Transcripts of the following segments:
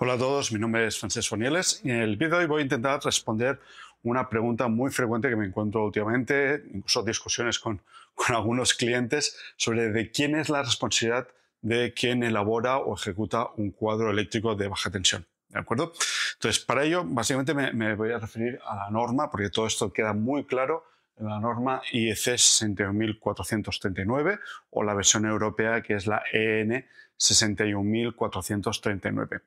Hola a todos, mi nombre es Francesc Fonieles y en el vídeo de hoy voy a intentar responder una pregunta muy frecuente que me encuentro últimamente, incluso discusiones con algunos clientes sobre de quién es la responsabilidad de quien elabora o ejecuta un cuadro eléctrico de baja tensión. ¿De acuerdo? Entonces, para ello, básicamente me voy a referir a la norma, porque todo esto queda muy claro en la norma IEC 61439 o la versión europea que es la EN 61439.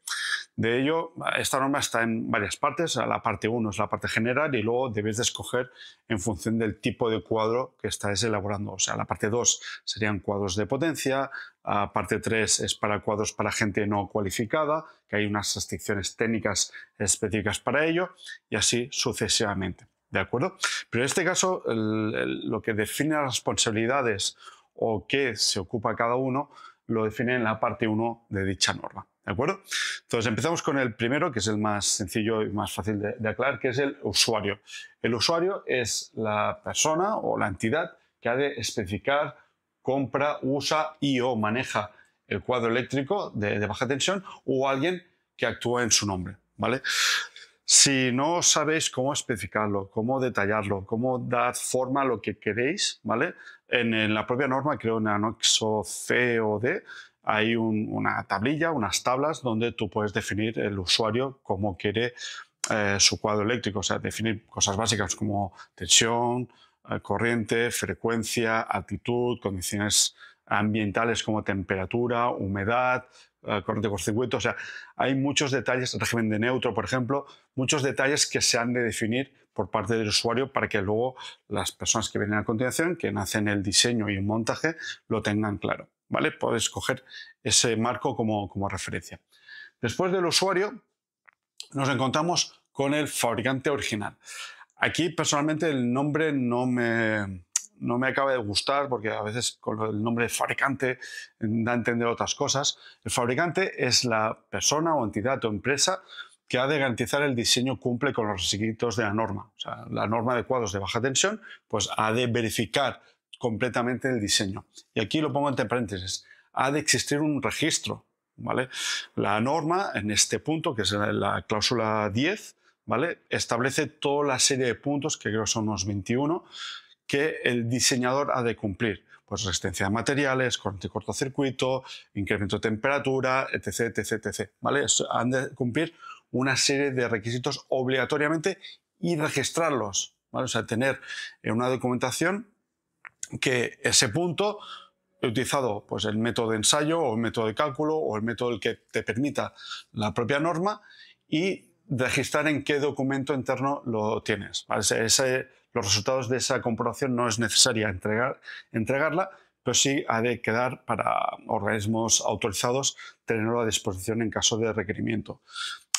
De ello, esta norma está en varias partes. La parte 1 es la parte general y luego debes de escoger en función del tipo de cuadro que estáis elaborando. O sea, la parte 2 serían cuadros de potencia, la parte 3 es para cuadros para gente no cualificada, que hay unas restricciones técnicas específicas para ello, y así sucesivamente. ¿De acuerdo? Pero en este caso, lo que define las responsabilidades o qué se ocupa cada uno, lo define en la parte 1 de dicha norma. ¿De acuerdo? Entonces empezamos con el primero, que es el más sencillo y más fácil de aclarar, que es el usuario. El usuario es la persona o la entidad que ha de especificar, compra, usa y o maneja el cuadro eléctrico de baja tensión o alguien que actúa en su nombre. ¿Vale? Si no sabéis cómo especificarlo, cómo detallarlo, cómo dar forma a lo que queréis, ¿vale? En la propia norma, creo en el anexo C o D, hay una tablilla, unas tablas donde tú puedes definir el usuario cómo quiere su cuadro eléctrico, o sea, definir cosas básicas como tensión, corriente, frecuencia, altitud, condiciones ambientales como temperatura, humedad, corriente de cortocircuito. O sea, hay muchos detalles, régimen de neutro, por ejemplo, muchos detalles que se han de definir por parte del usuario para que luego las personas que vienen a continuación, que hacen el diseño y el montaje, lo tengan claro. ¿Vale? Puedes coger ese marco como referencia. Después del usuario, nos encontramos con el fabricante original. Aquí personalmente el nombre no me acaba de gustar porque a veces con el nombre de fabricante da a entender otras cosas. El fabricante es la persona o entidad o empresa que ha de garantizar el diseño cumple con los requisitos de la norma. O sea, la norma de cuadros de baja tensión pues ha de verificar completamente el diseño. Y aquí lo pongo entre paréntesis. Ha de existir un registro. ¿Vale? La norma, en este punto, que es la cláusula 10, ¿vale? Establece toda la serie de puntos, que creo que son unos 21, que el diseñador ha de cumplir. Pues resistencia de materiales, corriente de cortocircuito, incremento de temperatura, etc. etc, etc, ¿vale? Han de cumplir una serie de requisitos obligatoriamente y registrarlos, ¿vale? O sea, tener una documentación que ese punto he utilizado pues, el método de ensayo o el método de cálculo o el método que te permita la propia norma y registrar en qué documento interno lo tienes. ¿Vale? Los resultados de esa comprobación no es necesaria entregarla, pero sí ha de quedar para organismos autorizados tenerlo a disposición en caso de requerimiento.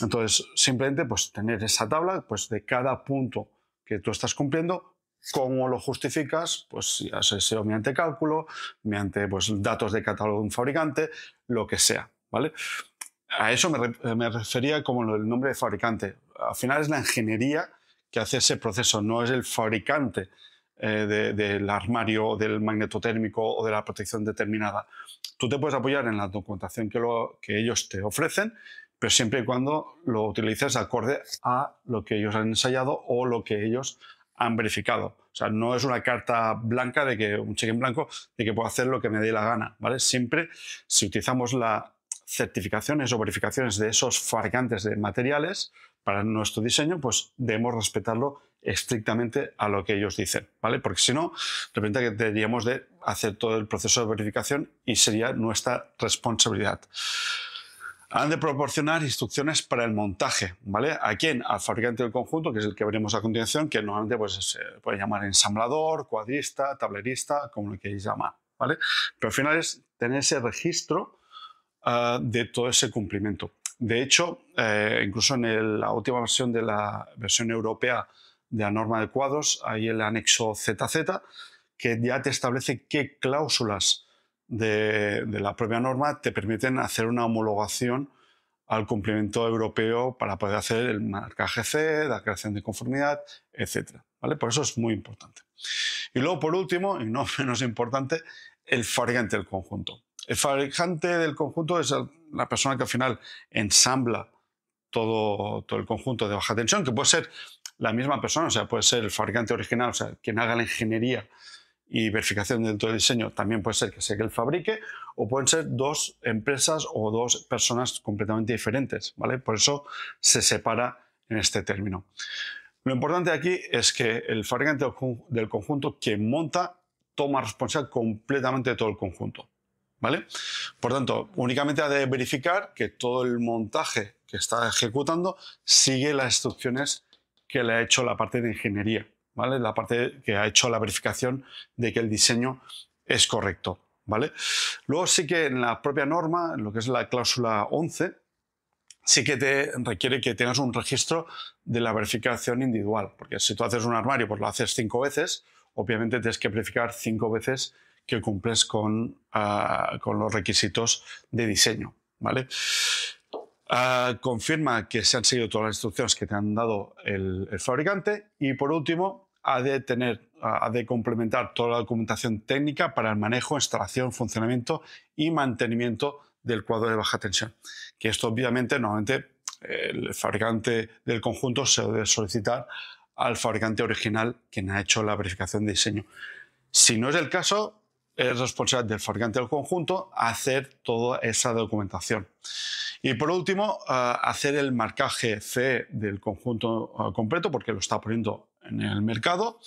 Entonces, simplemente pues, tener esa tabla pues, de cada punto que tú estás cumpliendo. ¿Cómo lo justificas? Pues ya sea mediante cálculo, mediante pues, datos de catálogo de un fabricante, lo que sea, ¿vale? A eso me refería como el nombre de fabricante. Al final es la ingeniería que hace ese proceso, no es el fabricante del armario, del magnetotérmico o de la protección determinada. Tú te puedes apoyar en la documentación que ellos te ofrecen, pero siempre y cuando lo utilices acorde a lo que ellos han ensayado o lo que ellos han verificado. O sea, no es una carta blanca un cheque en blanco de que puedo hacer lo que me dé la gana, ¿vale? Siempre, si utilizamos las certificaciones o verificaciones de esos fabricantes de materiales para nuestro diseño, pues debemos respetarlo estrictamente a lo que ellos dicen, ¿vale? Porque si no, de repente deberíamos de hacer todo el proceso de verificación y sería nuestra responsabilidad. Han de proporcionar instrucciones para el montaje, ¿vale? ¿A quién? Al fabricante del conjunto, que es el que veremos a continuación, que normalmente pues, se puede llamar ensamblador, cuadrista, tablerista, como lo queréis llamar, ¿vale? Pero al final es tener ese registro de todo ese cumplimiento. De hecho, incluso en la última versión de la versión europea de la norma de cuadros, hay el anexo ZZ, que ya te establece qué cláusulas de la propia norma te permiten hacer una homologación al cumplimiento europeo para poder hacer el marcaje C, la creación de conformidad, etc. ¿Vale? Por eso es muy importante. Y luego, por último, y no menos importante, el fabricante del conjunto. El fabricante del conjunto es la persona que al final ensambla todo el conjunto de baja tensión, que puede ser la misma persona, o sea, puede ser el fabricante original, o sea, quien haga la ingeniería y verificación de todo el diseño, también puede ser que sea que él fabrique, o pueden ser dos empresas o dos personas completamente diferentes, ¿vale? Por eso se separa en este término. Lo importante aquí es que el fabricante del conjunto, quien monta, toma responsabilidad completamente de todo el conjunto, ¿vale? Por tanto, únicamente ha de verificar que todo el montaje que está ejecutando sigue las instrucciones que le ha hecho la parte de ingeniería, ¿vale? La parte que ha hecho la verificación de que el diseño es correcto, ¿vale? Luego sí que en la propia norma, en lo que es la cláusula 11, sí que te requiere que tengas un registro de la verificación individual, porque si tú haces un armario, pues lo haces 5 veces, obviamente tienes que verificar 5 veces que cumples con los requisitos de diseño, ¿vale? Confirma que se han seguido todas las instrucciones que te han dado el fabricante y, por último, ha de complementar toda la documentación técnica para el manejo, instalación, funcionamiento y mantenimiento del cuadro de baja tensión. Que esto, obviamente, normalmente el fabricante del conjunto se debe solicitar al fabricante original quien ha hecho la verificación de diseño. Si no es el caso, es responsabilidad del fabricante del conjunto hacer toda esa documentación. Y por último, hacer el marcaje CE del conjunto completo, porque lo está poniendo en el mercado,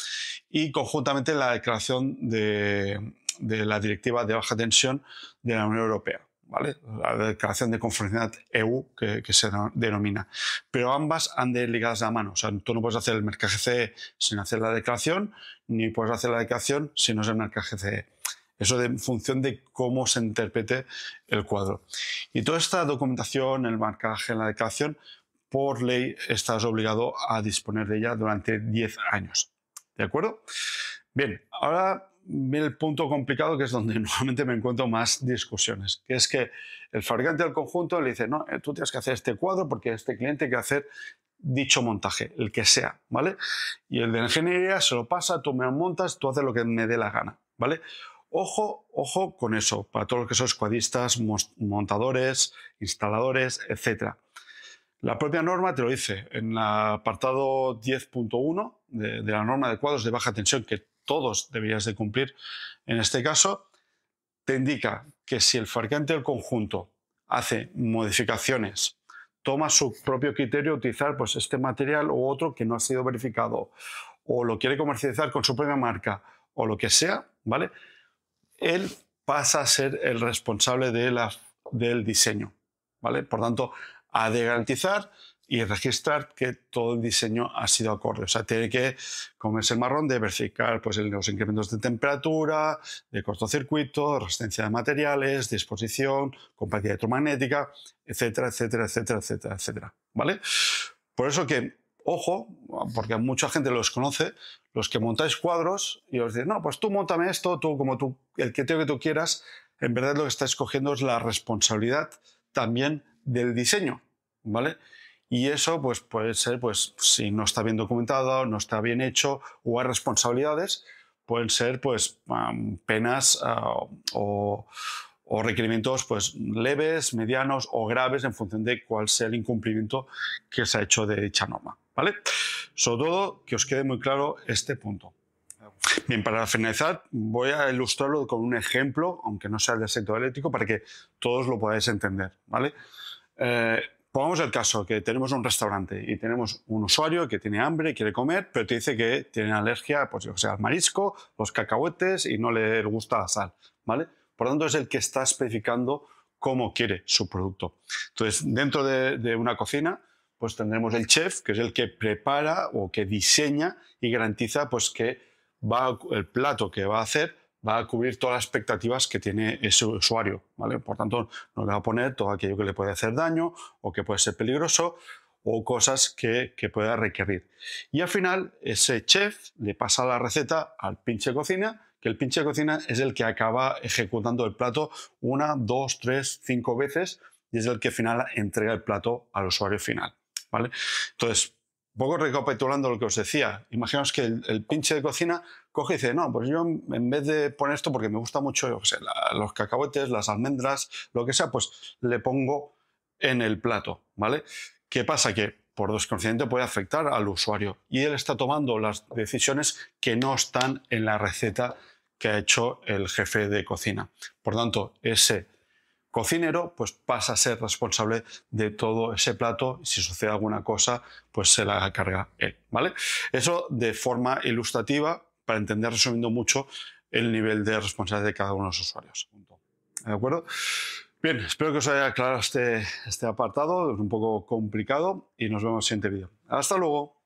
y conjuntamente la declaración de la Directiva de Baja Tensión de la Unión Europea, ¿vale? La declaración de conformidad EU que se denomina. Pero ambas han de ir ligadas a mano. O sea, tú no puedes hacer el marcaje CE sin hacer la declaración, ni puedes hacer la declaración si no es el marcaje CE. Eso en función de cómo se interprete el cuadro. Y toda esta documentación, el marcaje, la declaración, por ley estás obligado a disponer de ella durante 10 años. ¿De acuerdo? Bien, ahora viene el punto complicado, que es donde normalmente me encuentro más discusiones, que es que el fabricante del conjunto le dice, no, tú tienes que hacer este cuadro porque este cliente quiere hacer dicho montaje, el que sea, ¿vale? Y el de la ingeniería se lo pasa, tú me lo montas, tú haces lo que me dé la gana, ¿vale? Ojo con eso, para todos los que son escuadistas, montadores, instaladores, etc. La propia norma te lo dice en el apartado 10.1 de la norma de cuadros de baja tensión, que todos deberías de cumplir en este caso, te indica que si el fabricante del conjunto hace modificaciones, toma su propio criterio utilizar pues, este material u otro que no ha sido verificado, o lo quiere comercializar con su propia marca, o lo que sea, ¿vale? Él pasa a ser el responsable del diseño, ¿vale? Por tanto, ha de garantizar y registrar que todo el diseño ha sido acorde. O sea, tiene que comerse el marrón de verificar pues, los incrementos de temperatura, de cortocircuito, resistencia de materiales, disposición, compatibilidad electromagnética, etcétera, etcétera, etcétera, etcétera, etcétera, ¿vale? Por eso que, ojo, porque mucha gente los conoce, los que montáis cuadros y os dicen, no, pues tú móntame esto, el criterio que tú quieras, en verdad lo que estáis cogiendo es la responsabilidad también del diseño, ¿vale? Y eso pues, puede ser, pues, si no está bien documentado, no está bien hecho o hay responsabilidades, pueden ser pues, penas o requerimientos pues, leves, medianos o graves en función de cuál sea el incumplimiento que se ha hecho de dicha norma, ¿vale? Sobre todo, que os quede muy claro este punto. Bien, para finalizar, voy a ilustrarlo con un ejemplo, aunque no sea del sector eléctrico, para que todos lo podáis entender, ¿vale? Pongamos el caso que tenemos un restaurante y tenemos un usuario que tiene hambre, quiere comer, pero te dice que tiene alergia, pues, o sea, al marisco, los cacahuetes y no le gusta la sal, ¿vale? Por lo tanto, es el que está especificando cómo quiere su producto. Entonces, dentro de una cocina, pues tendremos el chef, que es el que prepara o que diseña y garantiza pues, que el plato que va a hacer va a cubrir todas las expectativas que tiene ese usuario, ¿vale? Por tanto, no le va a poner todo aquello que le puede hacer daño o que puede ser peligroso o cosas que pueda requerir. Y al final, ese chef le pasa la receta al pinche de cocina, que el pinche de cocina es el que acaba ejecutando el plato 1, 2, 3, 5 veces y es el que al final entrega el plato al usuario final, ¿vale? Entonces, un poco recapitulando lo que os decía, imaginaos que el pinche de cocina coge y dice, no, pues yo en vez de poner esto porque me gusta mucho, yo sé, los cacahuetes, las almendras, lo que sea, pues le pongo en el plato, ¿vale? ¿Qué pasa? Que por desconocimiento puede afectar al usuario y él está tomando las decisiones que no están en la receta que ha hecho el jefe de cocina. Por tanto, ese cocinero pues pasa a ser responsable de todo ese plato y si sucede alguna cosa pues se la carga él, ¿vale? Eso de forma ilustrativa para entender, resumiendo mucho, el nivel de responsabilidad de cada uno de los usuarios. ¿De acuerdo? Bien, espero que os haya aclarado este apartado, es un poco complicado y nos vemos en el siguiente vídeo. Hasta luego.